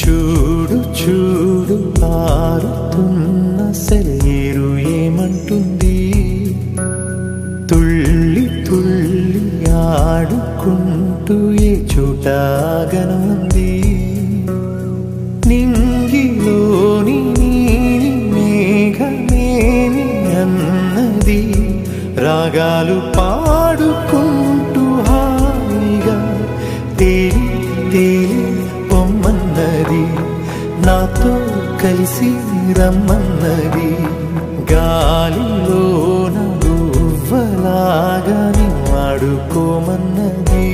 చూడు చూడు పారుతున్న సెలయేరు ఏమంటుంది, తుళ్ళి తుళ్ళి ఆడుకుంటూ ఏ చోట ఆగనుంది. నింగిలోని నీలి మేఘమేమి అన్నది, రాగాలు పాడుకుంటూ హాయిగా తేలి తేలి పొమ్మన్నది, నాతో కలిసి రమ్మన్నది. గాలిలో నవ్వలాగా ఆడుకోమన్నది.